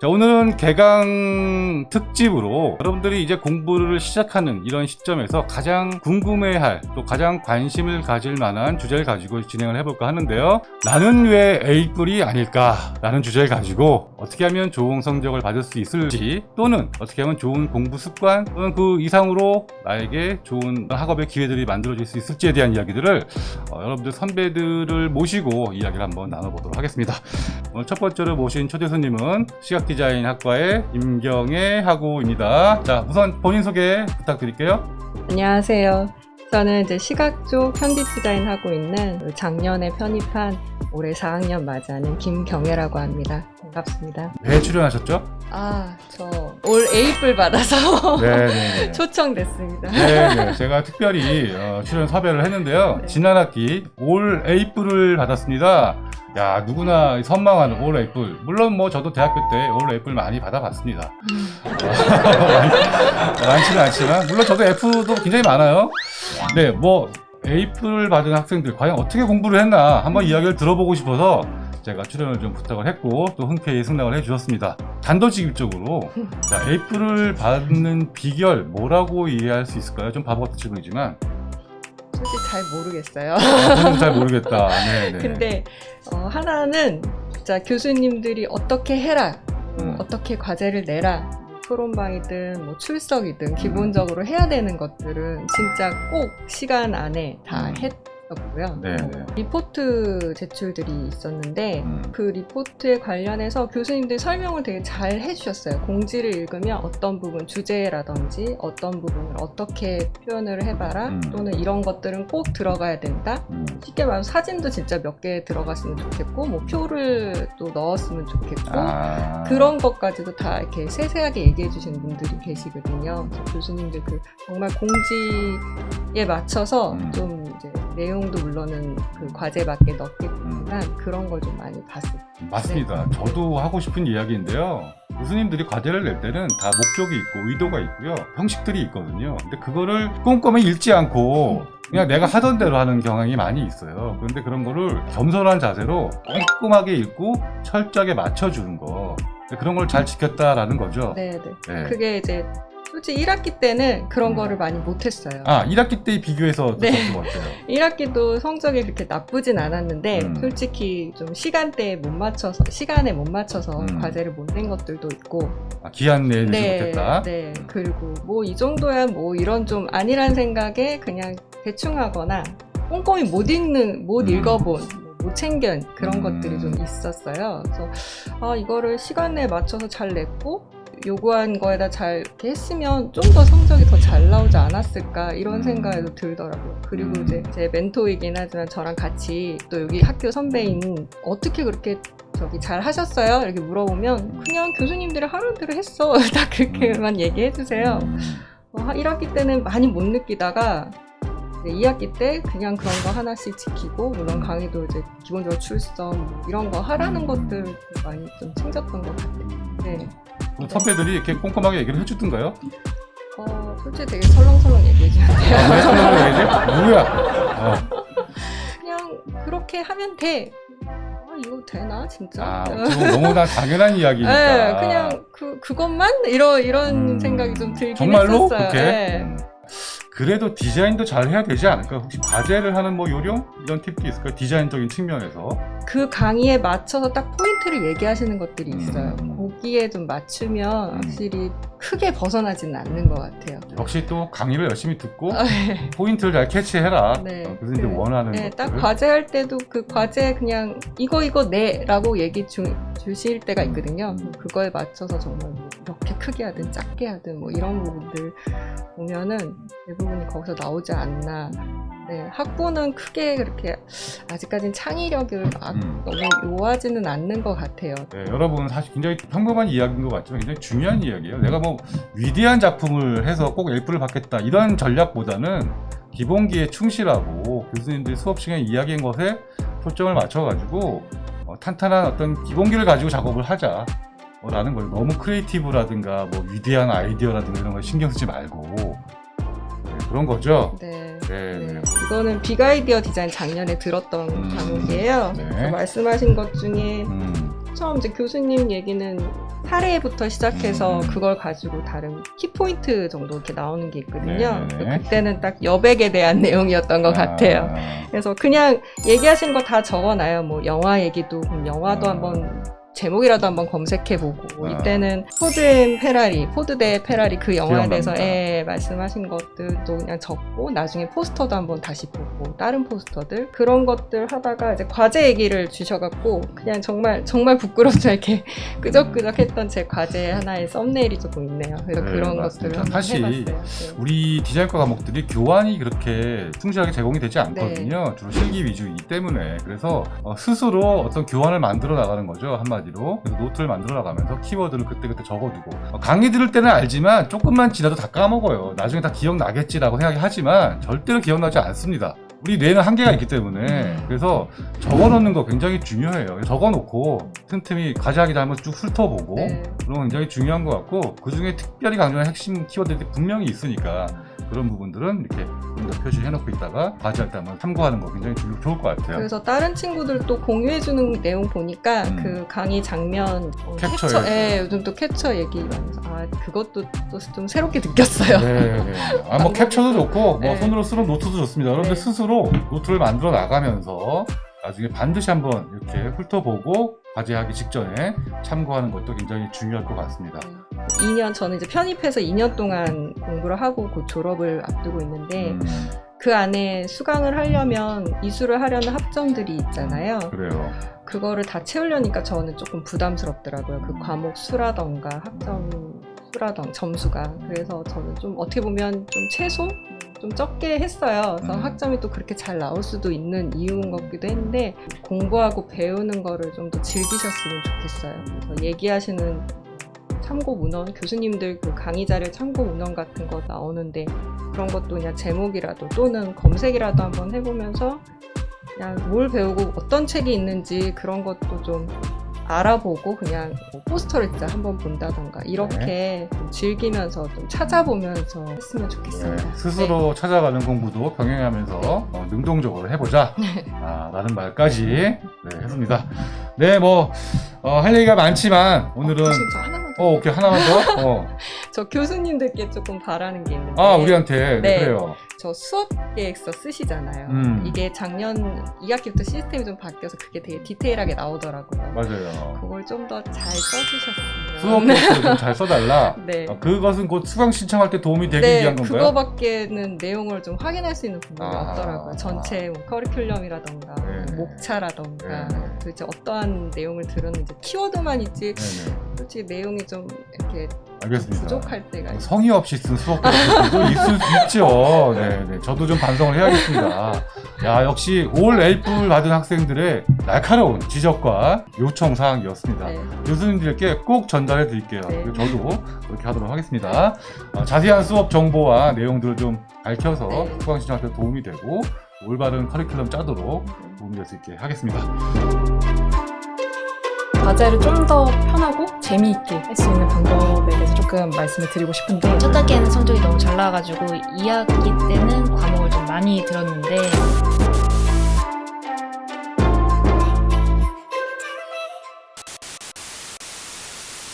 오늘은 개강 특집으로 여러분들이 이제 공부를 시작하는 이런 시점에서 가장 궁금해할 또 가장 관심을 가질 만한 주제를 가지고 진행을 해볼까 하는데요. 나는 왜 A뿔이 아닐까 라는 주제를 가지고 어떻게 하면 좋은 성적을 받을 수 있을지, 또는 어떻게 하면 좋은 공부 습관 또는 그 이상으로 나에게 좋은 학업의 기회들이 만들어질 수 있을지에 대한 이야기들을 여러분들 선배들을 모시고 이야기를 한번 나눠보도록 하겠습니다. 오늘 첫 번째로 모신 초대 손님은 시각디자인학과의 임경애 학우입니다. 자, 우선 본인 소개 부탁드릴게요. 안녕하세요. 저는 이제 시각 쪽 현디 디자인 하고 있는 작년에 편입한 올해 4학년 맞이하는 김경애라고 합니다. 반갑습니다. 왜 출연하셨죠? 저 올 A뿔 받아서 네네네. 초청됐습니다. 네네. 제가 특별히 출연 섭외를 했는데요. 네. 지난 학기 올 A뿔을 받았습니다. 야, 누구나 선망하는 올 A뿔. 물론 뭐 저도 대학교 때 올 A뿔 많이 받아봤습니다. 많지는 않지만 물론 저도 F도 굉장히 많아요. 네, 뭐 A뿔을 받은 학생들 과연 어떻게 공부를 했나 한번 이야기를 들어보고 싶어서 제가 출연을 좀 부탁을 했고 또 흔쾌히 승낙을 해주셨습니다. 단도직입적으로 자, A뿔을 받는 비결 뭐라고 이해할 수 있을까요? 좀 바보 같은 질문이지만 솔직히 잘 모르겠어요. 저는 잘 모르겠다. 네네. 근데 하나는 진짜 교수님들이 어떻게 해라, 어떻게 과제를 내라, 토론방이든 뭐 출석이든 기본적으로 해야 되는 것들은 진짜 꼭 시간 안에 다 했었고요. 네네. 리포트 제출들이 있었는데 그 리포트에 관련해서 교수님들이 설명을 되게 잘 해주셨어요. 공지를 읽으면 어떤 부분, 주제라든지 어떤 부분을 어떻게 표현을 해봐라, 또는 이런 것들은 꼭 들어가야 된다. 쉽게 말해서 사진도 진짜 몇 개 들어갔으면 좋겠고, 뭐 표를 또 넣었으면 좋겠고, 그런 것까지도 다 이렇게 세세하게 얘기해 주시는 분들이 계시거든요. 교수님들 그 정말 공지에 맞춰서 좀 이제 내용도 물론은 그 과제에 맞게 넣겠지만 그런 걸 좀 많이 봤어요. 맞습니다. 네. 저도 하고 싶은 이야기인데요. 교수님들이 과제를 낼 때는 다 목적이 있고 의도가 있고요. 형식들이 있거든요. 근데 그거를 꼼꼼히 읽지 않고 그냥 내가 하던 대로 하는 경향이 많이 있어요. 그런데 그런 거를 겸손한 자세로 꼼꼼하게 읽고 철저하게 맞춰주는 거. 그런 걸 잘 지켰다라는 거죠. 네네. 네. 그게 이제 솔직히 1학기 때는 그런 거를 많이 못했어요. 1학기 때 비교해서 네. 좀 어때요? 1학기도 성적이 그렇게 나쁘진 않았는데 솔직히 좀 시간에 못 맞춰서 과제를 못 낸 것들도 있고, 기한 내에 내지 못했다. 네. 그리고 뭐 이 정도야 뭐 이런 좀 아니란 생각에 그냥 대충 하거나 꼼꼼히 못 읽어본, 못 챙긴 그런 것들이 좀 있었어요. 그래서 이거를 시간에 맞춰서 잘 냈고 요구한 거에다 잘 이렇게 했으면 좀 더 성적이 더 잘 나오지 않았을까, 이런 생각이 들더라고요. 그리고 이제 제 멘토이긴 하지만 저랑 같이 또 여기 학교 선배인 어떻게 그렇게 잘 하셨어요? 이렇게 물어보면 그냥 교수님들이 하는 대로 했어. 딱 그렇게만 얘기해 주세요. 1학기 때는 많이 못 느끼다가 2학기 때 그냥 그런 거 하나씩 지키고, 물론 강의도 이제 기본적으로 출석 뭐 이런 거 하라는 것들 많이 좀 챙겼던 것 같아요. 네. 선배들이 이렇게 꼼꼼하게 얘기를 해주던가요? 솔직히 되게 설렁설렁 얘기해주는데요. 왜 설명을 얘기해? 뭐야? 그냥 그렇게 하면 돼. 이거 되나 진짜? 그거 너무나 당연한 이야기니까. 네, 그냥 그것만 이런 생각이 좀 들긴 정말로? 했었어요. 그렇게? 네. 그래도 디자인도 잘 해야 되지 않을까? 혹시 과제를 하는 뭐 요령? 이런 팁도 있을까요? 디자인적인 측면에서. 그 강의에 맞춰서 딱 포인트를 얘기하시는 것들이 있어요. 거기에 좀 맞추면 확실히 크게 벗어나지는 않는 것 같아요. 역시 또 강의를 열심히 듣고 네. 포인트를 잘 캐치해라. 네. 교수님들 원하는 네, 것들. 딱 과제할 때도 그 과제 그냥 이거 네 라고 얘기 주실 때가 있거든요. 그거에 맞춰서 정말 뭐 이렇게 크게 하든 작게 하든 뭐 이런 부분들 보면은 대부분이 거기서 나오지 않나. 네, 학부는 크게 그렇게 아직까지는 창의력을 너무 요하지는 않는 것 같아요. 네, 여러분 사실 굉장히 평범한 이야기인 것 같지만 굉장히 중요한 이야기예요. 내가 뭐 위대한 작품을 해서 꼭 A뿔을 받겠다 이런 전략보다는 기본기에 충실하고 교수님들이 수업 시간에 이야기한 것에 초점을 맞춰가지고 탄탄한 어떤 기본기를 가지고 작업을 하자 라는 거예요. 너무 크리에이티브라든가 뭐 위대한 아이디어라든가 이런 걸 신경 쓰지 말고 그런 거죠. 네. 네. 이거는 빅아이디어 디자인 작년에 들었던 과목이에요. 네. 그 말씀하신 것 중에 처음 이제 교수님 얘기는 사례부터 시작해서 그걸 가지고 다른 키포인트 정도 이렇게 나오는 게 있거든요. 네네네. 그때는 딱 여백에 대한 내용이었던 것 같아요. 그래서 그냥 얘기하시는 거 다 적어놔요. 뭐 영화 얘기도 그럼 영화도 한번 제목이라도 한번 검색해보고 이때는 포드 앤 페라리, 포드 대 페라리 그 영화에 기억납니다. 대해서 말씀하신 것들도 그냥 적고 나중에 포스터도 한번 다시 보고 다른 포스터들 그런 것들 하다가 이제 과제 얘기를 주셔갖고 그냥 정말 부끄럽지 않게 끄적끄적했던 제 과제 하나의 썸네일이 조금 있네요. 그래서 네, 그런 맞습니다. 것들을 한번 사실 해봤어요. 네. 우리 디자인과 과목들이 교환이 그렇게 충실하게 제공이 되지 않거든요. 주로 실기 위주이기 때문에. 그래서 스스로 어떤 교환을 만들어 나가는 거죠. 한마디로. 그래서 노트를 만들어 나가면서 키워드를 그때그때 적어두고 강의 들을 때는 알지만 조금만 지나도 다 까먹어요. 나중에 다 기억나겠지라고 생각하지만 절대로 기억나지 않습니다. 우리 뇌는 한계가 있기 때문에. 그래서 적어놓는 거 굉장히 중요해요. 적어놓고 틈틈이 과제하기 전에 한번 쭉 훑어보고 네. 그런 건 굉장히 중요한 것 같고, 그 중에 특별히 강조하는 핵심 키워드들이 분명히 있으니까 그런 부분들은 이렇게 좀 더 표시해놓고 있다가 과제할 때 한번 참고하는 거 굉장히 좋을 것 같아요. 그래서 다른 친구들도 공유해주는 내용 보니까 그 강의 장면 캡처, 요즘 또 캡처 얘기 많아서 그것도 또 좀 새롭게 느꼈어요. 네. 뭐 캡처도 좋고 뭐 네. 손으로 쓰는 노트도 좋습니다. 여러분들 네. 스스로 노트를 만들어 나가면서 나중에 반드시 한번 이렇게 훑어보고 과제하기 직전에 참고하는 것도 굉장히 중요할 것 같습니다. 2년 저는 이제 편입해서 2년 동안 공부를 하고 곧 졸업을 앞두고 있는데 그 안에 수강을 하려면 이수를 하려는 학점들이 있잖아요. 그래요. 그거를 다 채우려니까 저는 조금 부담스럽더라고요. 그 과목 수라던가 학점 수라던가 점수가. 그래서 저는 좀 어떻게 보면 좀 최소? 좀 적게 했어요. 그래서 학점이 또 그렇게 잘 나올 수도 있는 이유인 것 같기도 했는데 공부하고 배우는 거를 좀 더 즐기셨으면 좋겠어요. 그래서 얘기하시는 참고 문헌, 교수님들 그 강의 자료 참고 문헌 같은 거 나오는데 그런 것도 그냥 제목이라도 또는 검색이라도 한번 해보면서 그냥 뭘 배우고 어떤 책이 있는지 그런 것도 좀 알아보고 그냥 뭐 포스터를 진짜 한번 본다던가 이렇게 좀 즐기면서 좀 찾아보면서 했으면 좋겠습니다. 스스로 찾아가는 공부도 병행하면서 능동적으로 해보자 라는 말까지 했습니다. 네, 뭐 할 얘기가 많지만 오늘은 진짜 하나만 더. 오케이, 하나만 더. 저 교수님들께 조금 바라는 게 있는데 우리한테. 네. 그래요. 저 수업 계획서 쓰시잖아요. 이게 작년 2학기부터 시스템이 좀 바뀌어서 그게 되게 디테일하게 나오더라고요. 맞아요. 그걸 좀 더 잘 써주셨으면. 수업 계획을 좀 잘 써달라. 네. 그것은 곧 수강 신청할 때 도움이 되기 위한 건가요? 그거밖에는 내용을 좀 확인할 수 있는 부분이 없더라고요. 전체 뭐 커리큘럼이라던가 목차라던가 도대체 어떠한 내용을 들었는지 키워드만 있지 솔직히 내용이 좀 이렇게 알겠습니다. 부족할 때가 있어요. 성의 없이 쓴 수업 계획도 있죠. 네. 저도 좀 반성을 해야겠습니다. 야, 역시 올 A뿔 받은 학생들의 날카로운 지적과 요청 사항이었습니다. 네. 교수님들께 꼭 전달해 드릴게요. 네. 그리고 저도 그렇게 하도록 하겠습니다. 자세한 수업 정보와 내용들을 좀 밝혀서 수강 신청할 때 도움이 되고 올바른 커리큘럼 짜도록 도움이 될 수 있게 하겠습니다. 과제를 좀 더 편하고 재미있게 할 수 있는 방법에 대해서 조금 말씀을 드리고 싶은데 첫 학기에는 성적이 너무 잘 나와가지고 2학기 때는 과목을 좀 많이 들었는데